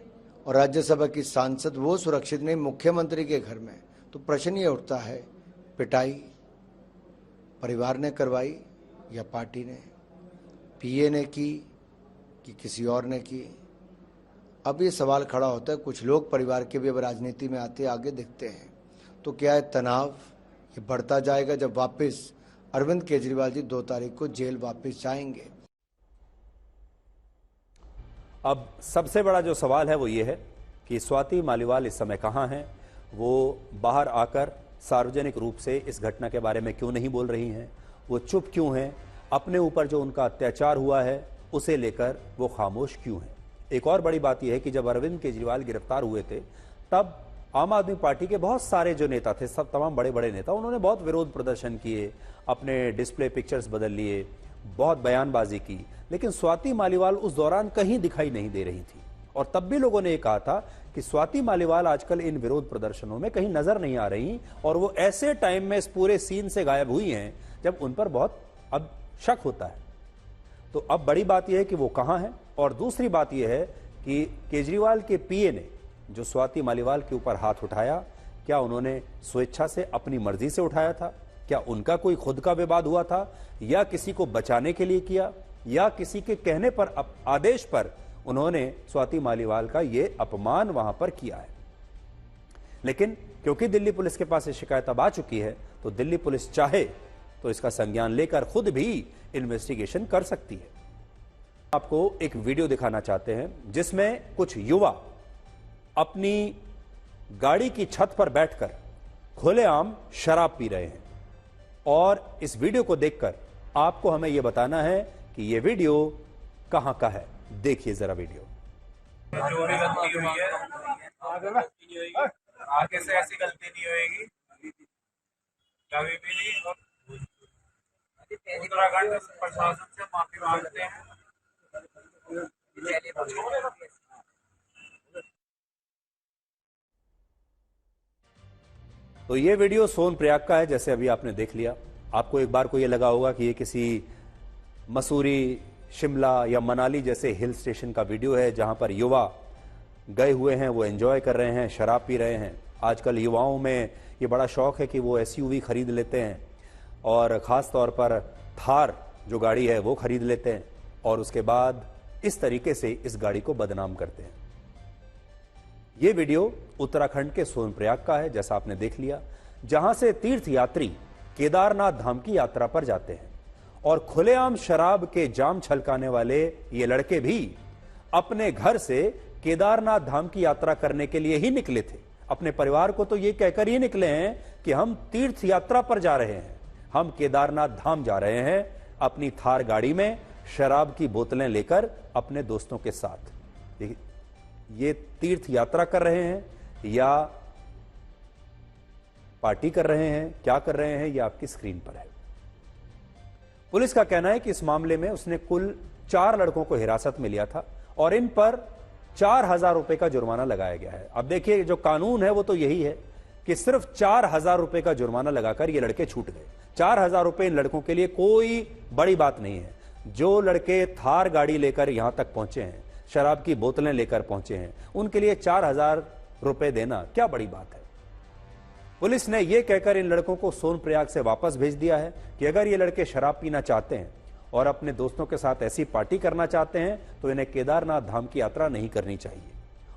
और राज्यसभा की सांसद वो सुरक्षित नहीं मुख्यमंत्री के घर में, तो प्रश्न ये उठता है पिटाई परिवार ने करवाई या पार्टी ने, पीए ने की कि किसी और ने की? अब ये सवाल खड़ा होता है। कुछ लोग परिवार के भी अब राजनीति में आते आगे दिखते हैं, तो क्या है तनाव ये बढ़ता जाएगा जब वापस अरविंद केजरीवाल जी 2 तारीख को जेल वापस जाएंगे। अब सबसे बड़ा जो सवाल है वो ये है कि स्वाति मालीवाल इस समय कहां हैं? वो बाहर आकर सार्वजनिक रूप से इस घटना के बारे में क्यों नहीं बोल रही हैं, वो चुप क्यों हैं, अपने ऊपर जो उनका अत्याचार हुआ है उसे लेकर वो खामोश क्यों हैं। एक और बड़ी बात यह है कि जब अरविंद केजरीवाल गिरफ्तार हुए थे तब आम आदमी पार्टी के बहुत सारे जो नेता थे, सब तमाम बड़े बड़े नेता, उन्होंने बहुत विरोध प्रदर्शन किए, अपने डिस्प्ले पिक्चर्स बदल लिए, बहुत बयानबाजी की, लेकिन स्वाति मालीवाल उस दौरान कहीं दिखाई नहीं दे रही थी। और तब भी लोगों ने ये कहा था कि स्वाति मालीवाल आजकल इन विरोध प्रदर्शनों में कहीं नजर नहीं आ रही और वो ऐसे टाइम में इस पूरे सीन से गायब हुई हैं जब उन पर बहुत अब शक होता है। तो अब बड़ी बात यह है कि वो कहां है, और दूसरी बात यह है कि केजरीवाल के पीए ने जो स्वाति मालीवाल के ऊपर हाथ उठाया, क्या उन्होंने स्वेच्छा से अपनी मर्जी से उठाया था, क्या उनका कोई खुद का विवाद हुआ था, या किसी को बचाने के लिए किया, या किसी के कहने पर आदेश पर उन्होंने स्वाति मालीवाल का ये अपमान वहां पर किया है। लेकिन क्योंकि दिल्ली पुलिस के पास ये शिकायत अब आ चुकी है तो दिल्ली पुलिस चाहे तो इसका संज्ञान लेकर खुद भी इन्वेस्टिगेशन कर सकती है। आपको एक वीडियो दिखाना चाहते हैं जिसमें कुछ युवा अपनी गाड़ी की छत पर बैठकर खुलेआम शराब पी रहे हैं, और इस वीडियो को देखकर आपको हमें यह बताना है कि यह वीडियो कहां का है। देखिए जरा वीडियो। जो भी गलती हुई है आगे से ऐसी गलती नहीं होगी, कभी भी नहीं। और उत्तराखंड प्रशासन से माफी मांगते हैं। तो ये वीडियो सोनप्रयाग का है, जैसे अभी आपने देख लिया। आपको एक बार को ये लगा होगा कि ये किसी मसूरी, शिमला या मनाली जैसे हिल स्टेशन का वीडियो है जहां पर युवा गए हुए हैं, वो एंजॉय कर रहे हैं, शराब पी रहे हैं। आजकल युवाओं में ये बड़ा शौक है कि वो एसयूवी खरीद लेते हैं, और ख़ास तौर पर थार जो गाड़ी है वो खरीद लेते हैं, और उसके बाद इस तरीके से इस गाड़ी को बदनाम करते हैं। ये वीडियो उत्तराखंड के सोनप्रयाग का है, जैसा आपने देख लिया, जहां से तीर्थयात्री केदारनाथ धाम की यात्रा पर जाते हैं, और खुलेआम शराब के जाम छलकाने वाले ये लड़के भी अपने घर से केदारनाथ धाम की यात्रा करने के लिए ही निकले थे। अपने परिवार को तो ये कहकर ही निकले हैं कि हम तीर्थ यात्रा पर जा रहे हैं, हम केदारनाथ धाम जा रहे हैं, अपनी थार गाड़ी में शराब की बोतलें लेकर अपने दोस्तों के साथ। ये तीर्थ यात्रा कर रहे हैं या पार्टी कर रहे हैं, क्या कर रहे हैं, ये आपकी स्क्रीन पर है। पुलिस का कहना है कि इस मामले में उसने कुल 4 लड़कों को हिरासत में लिया था और इन पर 4,000 रुपए का जुर्माना लगाया गया है। अब देखिए, जो कानून है वो तो यही है कि सिर्फ 4,000 रुपए का जुर्माना लगाकर ये लड़के छूट गए। 4,000 रुपए इन लड़कों के लिए कोई बड़ी बात नहीं है। जो लड़के थार गाड़ी लेकर यहां तक पहुंचे हैं, शराब की बोतलें लेकर पहुंचे हैं, उनके लिए 4,000 रुपए देना क्या बड़ी बात है। पुलिस ने यह कहकर इन लड़कों को सोनप्रयाग से वापस भेज दिया है कि अगर ये लड़के शराब पीना चाहते हैं और अपने दोस्तों के साथ ऐसी पार्टी करना चाहते हैं तो इन्हें केदारनाथ धाम की यात्रा नहीं करनी चाहिए।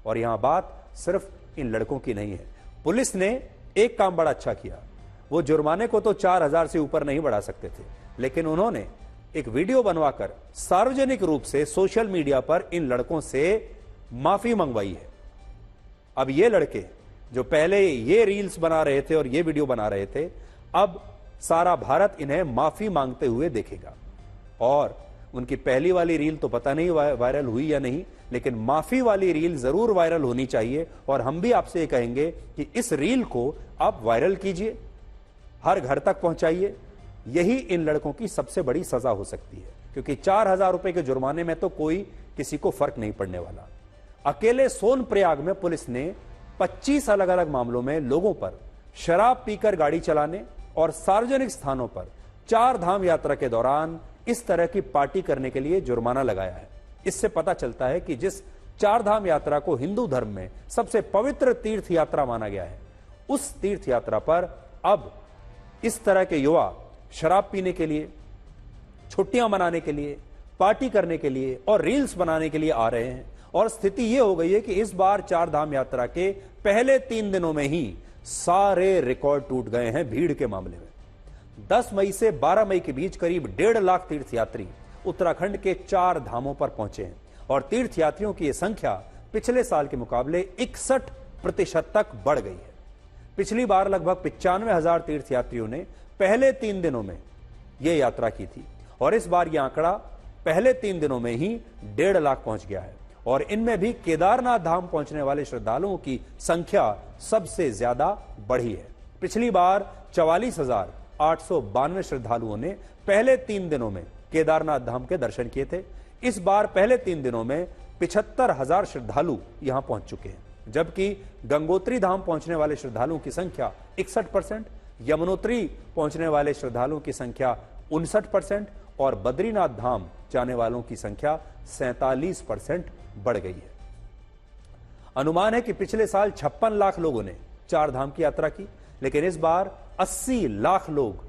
और यहां बात सिर्फ इन लड़कों की नहीं है। पुलिस ने एक काम बड़ा अच्छा किया, वो जुर्माने को तो 4,000 से ऊपर नहीं बढ़ा सकते थे, लेकिन उन्होंने एक वीडियो बनवाकर सार्वजनिक रूप से सोशल मीडिया पर इन लड़कों से माफी मंगवाई है। अब ये लड़के जो पहले ये रील्स बना रहे थे और ये वीडियो बना रहे थे, अब सारा भारत इन्हें माफी मांगते हुए देखेगा। और उनकी पहली वाली रील तो पता नहीं वायरल हुई या नहीं, लेकिन माफी वाली रील जरूर वायरल होनी चाहिए। और हम भी आपसे ये कहेंगे कि इस रील को आप वायरल कीजिए, हर घर तक पहुंचाइए। यही इन लड़कों की सबसे बड़ी सजा हो सकती है, क्योंकि 4,000 रुपए के जुर्माने में तो कोई किसी को फर्क नहीं पड़ने वाला। अकेले सोनप्रयाग में पुलिस ने 25 अलग अलग मामलों में लोगों पर शराब पीकर गाड़ी चलाने और सार्वजनिक स्थानों पर 4 धाम यात्रा के दौरान इस तरह की पार्टी करने के लिए जुर्माना लगाया है। इससे पता चलता है कि जिस 4 धाम यात्रा को हिंदू धर्म में सबसे पवित्र तीर्थ यात्रा माना गया है, उस तीर्थ यात्रा पर अब इस तरह के युवा शराब पीने के लिए, छुट्टियां मनाने के लिए, पार्टी करने के लिए और रील्स बनाने के लिए आ रहे हैं। और स्थिति यह हो गई है कि इस बार 4 धाम यात्रा के पहले 3 दिनों में ही सारे रिकॉर्ड टूट गए हैं भीड़ के मामले में। 10 मई से 12 मई के बीच करीब 1.5 लाख तीर्थयात्री उत्तराखंड के 4 धामों पर पहुंचे हैं और तीर्थयात्रियों की यह संख्या पिछले साल के मुकाबले 61% तक बढ़ गई है। पिछली बार लगभग 95,000 तीर्थयात्रियों ने पहले 3 दिनों में यह यात्रा की थी और इस बार यह आंकड़ा पहले 3 दिनों में ही 1.5 लाख पहुंच गया है और इनमें भी केदारनाथ धाम पहुंचने वाले श्रद्धालुओं की संख्या सबसे ज्यादा बढ़ी है। पिछली बार 44,892 श्रद्धालुओं ने पहले 3 दिनों में केदारनाथ धाम के दर्शन किए थे। इस बार पहले 3 दिनों में 75,000 श्रद्धालु यहां पहुंच चुके हैं, जबकि गंगोत्री धाम पहुंचने वाले श्रद्धालुओं की संख्या 61%, यमुनोत्री पहुंचने वाले श्रद्धालुओं की संख्या 59% और बद्रीनाथ धाम जाने वालों की संख्या 47% बढ़ गई है। अनुमान है कि पिछले साल 56 लाख लोगों ने चार धाम की यात्रा की, लेकिन इस बार 80 लाख लोग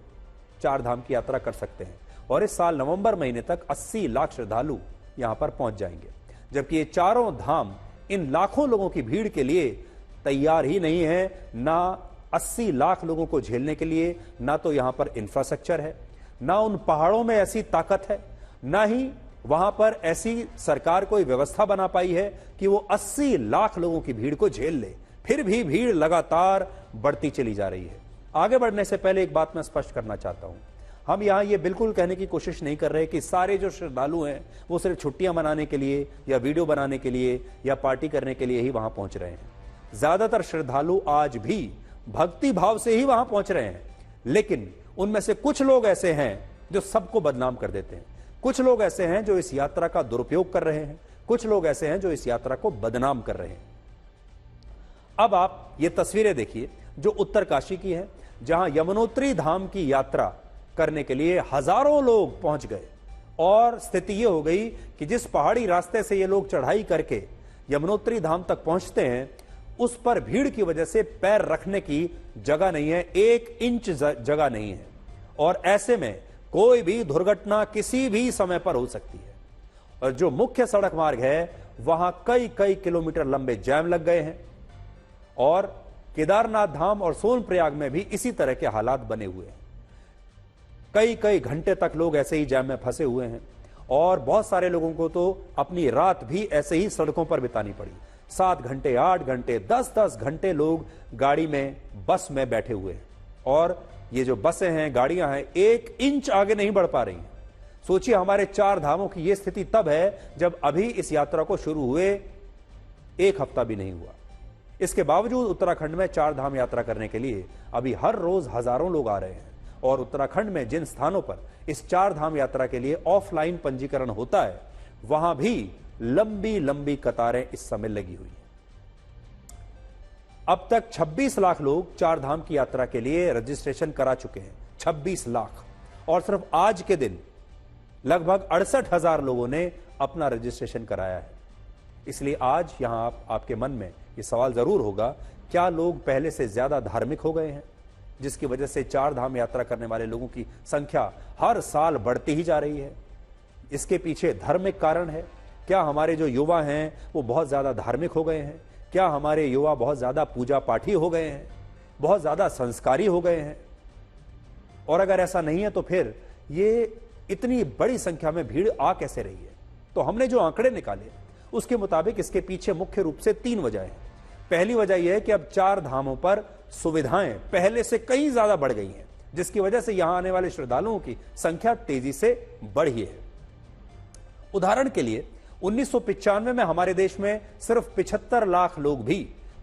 चार धाम की यात्रा कर सकते हैं और इस साल नवंबर महीने तक 80 लाख श्रद्धालु यहां पर पहुंच जाएंगे, जबकि ये चारों धाम इन लाखों लोगों की भीड़ के लिए तैयार ही नहीं है। ना 80 लाख लोगों को झेलने के लिए ना तो यहां पर इंफ्रास्ट्रक्चर है, ना उन पहाड़ों में ऐसी ताकत है, ना ही वहां पर ऐसी सरकार कोई व्यवस्था बना पाई है कि वो 80 लाख लोगों की भीड़ को झेल ले। फिर भी भीड़ लगातार बढ़ती चली जा रही है। आगे बढ़ने से पहले एक बात मैं स्पष्ट करना चाहता हूं, हम यहां ये बिल्कुल कहने की कोशिश नहीं कर रहे कि सारे जो श्रद्धालु हैं वो सिर्फ छुट्टियां मनाने के लिए या वीडियो बनाने के लिए या पार्टी करने के लिए ही वहां पहुंच रहे हैं। ज्यादातर श्रद्धालु आज भी भक्ति भाव से ही वहां पहुंच रहे हैं, लेकिन उनमें से कुछ लोग ऐसे हैं जो सबको बदनाम कर देते हैं, कुछ लोग ऐसे हैं जो इस यात्रा का दुरुपयोग कर रहे हैं, कुछ लोग ऐसे हैं जो इस यात्रा को बदनाम कर रहे हैं। अब आप ये तस्वीरें देखिए जो उत्तरकाशी की है, जहां यमुनोत्री धाम की यात्रा करने के लिए हजारों लोग पहुंच गए और स्थिति यह हो गई कि जिस पहाड़ी रास्ते से ये लोग चढ़ाई करके यमुनोत्री धाम तक पहुंचते हैं उस पर भीड़ की वजह से पैर रखने की जगह नहीं है, 1 इंच जगह नहीं है और ऐसे में कोई भी दुर्घटना किसी भी समय पर हो सकती है। और जो मुख्य सड़क मार्ग है वहां कई किलोमीटर लंबे जाम लग गए हैं और केदारनाथ धाम और सोनप्रयाग में भी इसी तरह के हालात बने हुए हैं। कई घंटे तक लोग ऐसे ही जाम में फंसे हुए हैं और बहुत सारे लोगों को तो अपनी रात भी ऐसे ही सड़कों पर बितानी पड़ी। 7 घंटे, 8 घंटे, 10 घंटे लोग गाड़ी में, बस में बैठे हुए हैं और ये जो बसें हैं, गाड़ियां हैं, 1 इंच आगे नहीं बढ़ पा रही हैं। सोचिए हमारे 4 धामों की यह स्थिति तब है जब अभी इस यात्रा को शुरू हुए 1 हफ्ता भी नहीं हुआ। इसके बावजूद उत्तराखंड में 4 धाम यात्रा करने के लिए अभी हर रोज हजारों लोग आ रहे हैं और उत्तराखंड में जिन स्थानों पर इस 4 धाम यात्रा के लिए ऑफलाइन पंजीकरण होता है वहां भी लंबी कतारें इस समय लगी हुई हैं। अब तक 26 लाख लोग 4 धाम की यात्रा के लिए रजिस्ट्रेशन करा चुके हैं, 26 लाख, और सिर्फ आज के दिन लगभग 68,000 लोगों ने अपना रजिस्ट्रेशन कराया है। इसलिए आज यहां आपके मन में यह सवाल जरूर होगा, क्या लोग पहले से ज्यादा धार्मिक हो गए हैं जिसकी वजह से 4 धाम यात्रा करने वाले लोगों की संख्या हर साल बढ़ती ही जा रही है? इसके पीछे धार्मिक कारण है? क्या हमारे जो युवा हैं वो बहुत ज्यादा धार्मिक हो गए हैं? क्या हमारे युवा बहुत ज्यादा पूजा पाठी हो गए हैं, बहुत ज्यादा संस्कारी हो गए हैं? और अगर ऐसा नहीं है तो फिर ये इतनी बड़ी संख्या में भीड़ आ कैसे रही है? तो हमने जो आंकड़े निकाले उसके मुताबिक इसके पीछे मुख्य रूप से 3 वजह हैं। पहली वजह यह है कि अब 4 धामों पर सुविधाएं पहले से कहीं ज्यादा बढ़ गई हैं, जिसकी वजह से यहां आने वाले श्रद्धालुओं की संख्या तेजी से बढ़ी है। उदाहरण के लिए 1995 में हमारे देश में सिर्फ 75 लाख लोग भी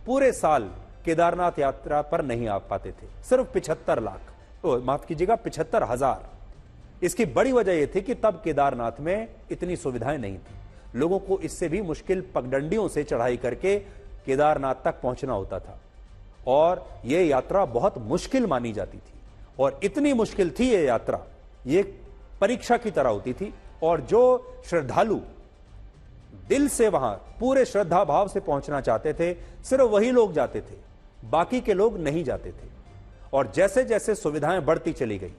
पूरे साल केदारनाथ यात्रा पर नहीं आ पाते थे, सिर्फ 75 लाख, तो माफ कीजिएगा 75,000। इसकी बड़ी वजह यह थी कि तब केदारनाथ में इतनी सुविधाएं नहीं थी, लोगों को इससे भी मुश्किल पगडंडियों से चढ़ाई करके केदारनाथ तक पहुंचना होता था और यह यात्रा बहुत मुश्किल मानी जाती थी और इतनी मुश्किल थी यह यात्रा, ये परीक्षा की तरह होती थी और जो श्रद्धालु दिल से वहां पूरे श्रद्धा भाव से पहुंचना चाहते थे सिर्फ वही लोग जाते थे, बाकी के लोग नहीं जाते थे। और जैसे जैसे सुविधाएं बढ़ती चली गई,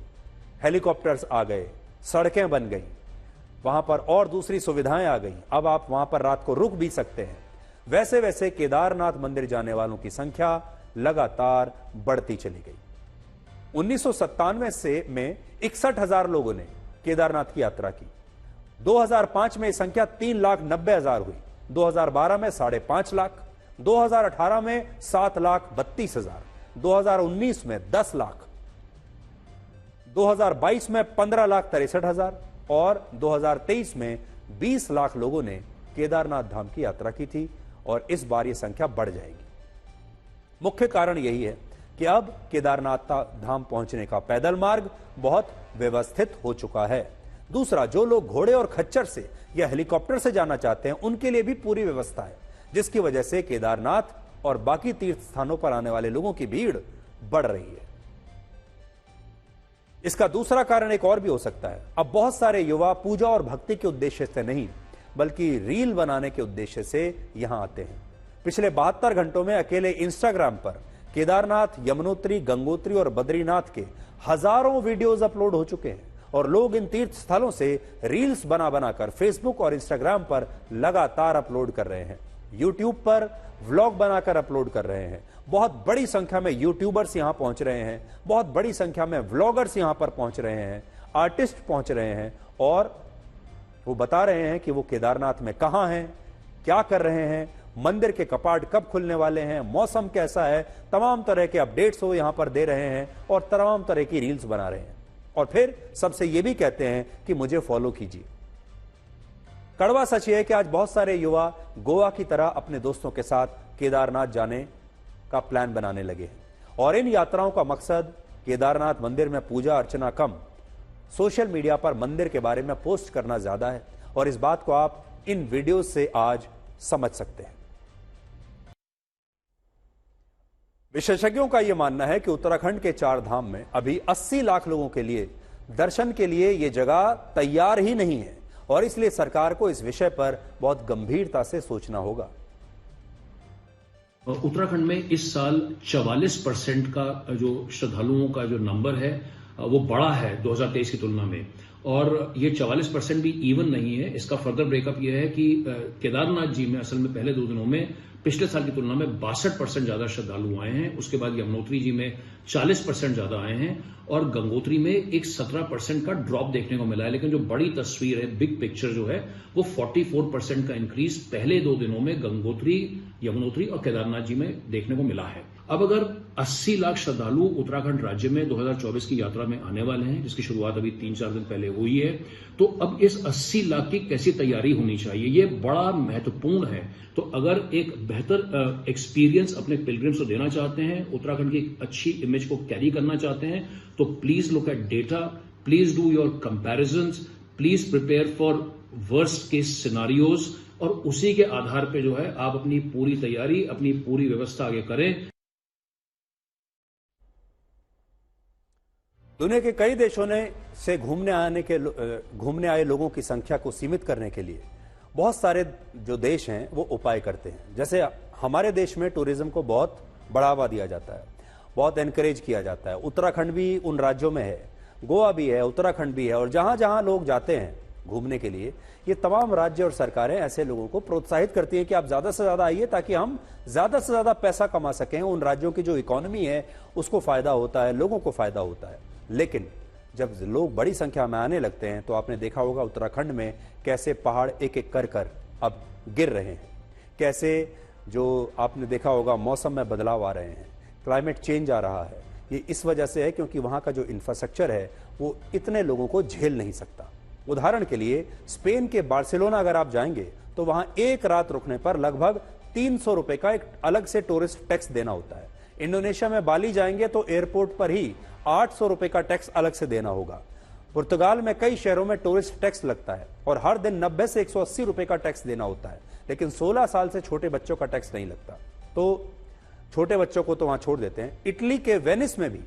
हेलीकॉप्टर्स आ गए, सड़कें बन गई, वहां पर और दूसरी सुविधाएं आ गई, अब आप वहां पर रात को रुक भी सकते हैं, वैसे वैसे केदारनाथ मंदिर जाने वालों की संख्या लगातार बढ़ती चली गई। 1997 में 61,000 लोगों ने केदारनाथ की यात्रा की, 2005 में संख्या 3,90,000 हुई, 2012 में 5.5 लाख, 2018 में 7,32,000, 2019 में 10 लाख, 2022 में 15,63,000 और 2023 में 20 लाख लोगों ने केदारनाथ धाम की यात्रा की थी और इस बार यह संख्या बढ़ जाएगी। मुख्य कारण यही है कि अब केदारनाथ धाम पहुंचने का पैदल मार्ग बहुत व्यवस्थित हो चुका है। दूसरा, जो लोग घोड़े और खच्चर से या हेलीकॉप्टर से जाना चाहते हैं उनके लिए भी पूरी व्यवस्था है, जिसकी वजह से केदारनाथ और बाकी तीर्थ स्थानों पर आने वाले लोगों की भीड़ बढ़ रही है। इसका दूसरा कारण एक और भी हो सकता है। अब बहुत सारे युवा पूजा और भक्ति के उद्देश्य से नहीं बल्कि रील बनाने के उद्देश्य से यहां आते हैं। पिछले 72 घंटों में अकेले इंस्टाग्राम पर केदारनाथ, यमुनोत्री, गंगोत्री और बद्रीनाथ के हजारों वीडियोस अपलोड हो चुके हैं और लोग इन तीर्थ स्थलों से रील्स बना बनाकर फेसबुक और इंस्टाग्राम पर लगातार अपलोड कर रहे हैं। यूट्यूब पर व्लॉग बनाकर अपलोड कर रहे हैं। बहुत बड़ी संख्या में यूट्यूबर्स यहां पहुंच रहे हैं, बहुत बड़ी संख्या में व्लॉगर्स यहां पर पहुंच रहे हैं, आर्टिस्ट पहुंच रहे हैं और वो बता रहे हैं कि वो केदारनाथ में कहां हैं, क्या कर रहे हैं, मंदिर के कपाट कब खुलने वाले हैं, मौसम कैसा है, तमाम तरह के अपडेट्स वो यहां पर दे रहे हैं और तमाम तरह की रील्स बना रहे हैं और फिर सबसे ये भी कहते हैं कि मुझे फॉलो कीजिए। कड़वा सच है कि आज बहुत सारे युवा गोवा की तरह अपने दोस्तों के साथ केदारनाथ जाने का प्लान बनाने लगे हैं और इन यात्राओं का मकसद केदारनाथ मंदिर में पूजा अर्चना कम, सोशल मीडिया पर मंदिर के बारे में पोस्ट करना ज्यादा है और इस बात को आप इन वीडियो से आज समझ सकते हैं। विशेषज्ञों का यह मानना है कि उत्तराखंड के 4 धाम में अभी 80 लाख लोगों के लिए दर्शन के लिए यह जगह तैयार ही नहीं है और इसलिए सरकार को इस विषय पर बहुत गंभीरता से सोचना होगा। उत्तराखंड में इस साल 44% का जो श्रद्धालुओं का जो नंबर है वो बढ़ा है 2023 की तुलना में और ये 44% भी इवन नहीं है। इसका फर्दर ब्रेकअप ये है कि केदारनाथ जी में असल में पहले 2 दिनों में पिछले साल की तुलना में 62% ज्यादा श्रद्धालु आए हैं। उसके बाद यमुनोत्री जी में 40% ज्यादा आए हैं और गंगोत्री में एक 17% का ड्रॉप देखने को मिला है। लेकिन जो बड़ी तस्वीर है, बिग पिक्चर जो है वो 44% का इंक्रीज पहले 2 दिनों में गंगोत्री, यमुनोत्री और केदारनाथ जी में देखने को मिला है। अब अगर 80 लाख श्रद्धालु उत्तराखंड राज्य में 2024 की यात्रा में आने वाले हैं, जिसकी शुरुआत अभी 3-4 दिन पहले हुई है, तो अब इस 80 लाख की कैसी तैयारी होनी चाहिए, ये बड़ा महत्वपूर्ण है। तो अगर एक बेहतर एक्सपीरियंस अपने पिलग्रिम्स को देना चाहते हैं, उत्तराखंड की एक अच्छी इमेज को कैरी करना चाहते हैं, तो please look at data, please do your comparisons, please prepare for worst case scenarios और उसी के आधार पे जो है आप अपनी पूरी तैयारी, अपनी पूरी व्यवस्था आगे करें। दुनिया के कई देशों ने से घूमने आए लोगों की संख्या को सीमित करने के लिए बहुत सारे जो देश हैं वो उपाय करते हैं। जैसे हमारे देश में टूरिज्म को बहुत बढ़ावा दिया जाता है, बहुत एनकरेज किया जाता है। उत्तराखंड भी उन राज्यों में है, गोवा भी है, उत्तराखंड भी है और जहां जहां लोग जाते हैं घूमने के लिए, ये तमाम राज्य और सरकारें ऐसे लोगों को प्रोत्साहित करती हैं कि आप ज्यादा से ज्यादा आइए ताकि हम ज्यादा से ज्यादा पैसा कमा सकें। उन राज्यों की जो इकोनॉमी है उसको फायदा होता है, लोगों को फायदा होता है। लेकिन जब लोग बड़ी संख्या में आने लगते हैं तो आपने देखा होगा उत्तराखंड में कैसे पहाड़ एक एक कर अब गिर रहे हैं, कैसे जो आपने देखा होगा मौसम में बदलाव आ रहे हैं, क्लाइमेट चेंज आ रहा है। ये इस वजह से है क्योंकि वहां का जो इंफ्रास्ट्रक्चर है वो इतने लोगों को झेल नहीं सकता। उदाहरण के लिए स्पेन के बार्सिलोना अगर आप जाएंगे तो वहां एक रात रुकने पर लगभग 300 रुपए का एक अलग से टूरिस्ट टैक्स देना होता है। इंडोनेशिया में बाली जाएंगे तो एयरपोर्ट पर ही 800 रुपए का टैक्स अलग से देना होगा। पुर्तगाल में कई शहरों में टूरिस्ट टैक्स लगता है और हर दिन 90 से 180 रुपए का टैक्स देना होता है, लेकिन 16 साल से छोटे बच्चों का टैक्स नहीं लगता, तो छोटे बच्चों को तो वहां छोड़ देते हैं। इटली के वेनिस में भी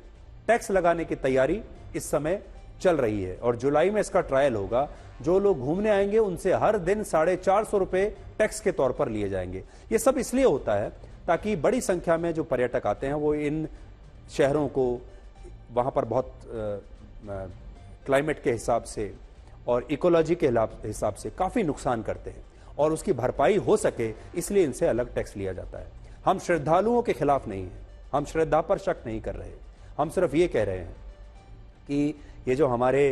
टैक्स लगाने की तैयारी इस समय चल रही है और जुलाई में इसका ट्रायल होगा। जो लोग घूमने आएंगे उनसे हर दिन 450 रुपए टैक्स के तौर पर लिए जाएंगे। ये सब इसलिए होता है ताकि बड़ी संख्या में जो पर्यटक आते हैं वो इन शहरों को वहां पर बहुत क्लाइमेट के हिसाब से और इकोलॉजी के हिसाब से काफी नुकसान करते हैं और उसकी भरपाई हो सके इसलिए इनसे अलग टैक्स लिया जाता है। हम श्रद्धालुओं के खिलाफ नहीं हैं, हम श्रद्धा पर शक नहीं कर रहे, हम सिर्फ ये कह रहे हैं कि ये जो हमारे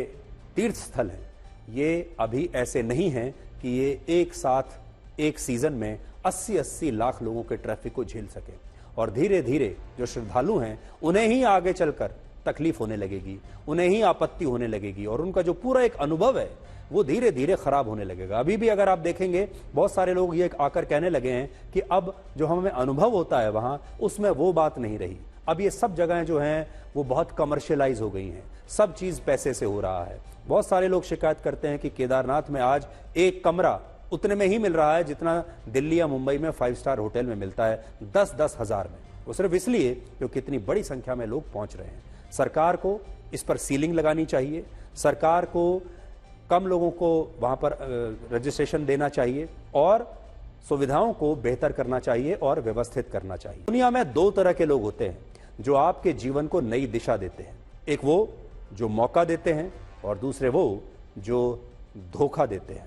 तीर्थ स्थल हैं ये अभी ऐसे नहीं हैं कि ये एक साथ एक सीजन में 80-80 लाख लोगों के ट्रैफिक को झेल सके और धीरे धीरे जो श्रद्धालु हैं उन्हें ही आगे चलकर तकलीफ होने लगेगी, उन्हें ही आपत्ति होने लगेगी और उनका जो पूरा एक अनुभव है वो धीरे धीरे खराब होने लगेगा। अभी भी अगर आप देखेंगे बहुत सारे लोग ये आकर कहने लगे हैं कि अब जो हमें अनुभव होता है वहां उसमें वो बात नहीं रही। अब ये सब जगहें जो हैं वो बहुत कमर्शियलाइज हो गई हैं, सब चीज पैसे से हो रहा है। बहुत सारे लोग शिकायत करते हैं कि केदारनाथ में आज एक कमरा उतने में ही मिल रहा है जितना दिल्ली या मुंबई में 5 स्टार होटल में मिलता है, 10-10 हजार में। वो सिर्फ इसलिए क्योंकि इतनी बड़ी संख्या में लोग पहुंच रहे हैं। सरकार को इस पर सीलिंग लगानी चाहिए, सरकार को कम लोगों को वहां पर रजिस्ट्रेशन देना चाहिए और सुविधाओं को बेहतर करना चाहिए और व्यवस्थित करना चाहिए। दुनिया में 2 तरह के लोग होते हैं जो आपके जीवन को नई दिशा देते हैं। एक वो जो मौका देते हैं और दूसरे वो जो धोखा देते हैं।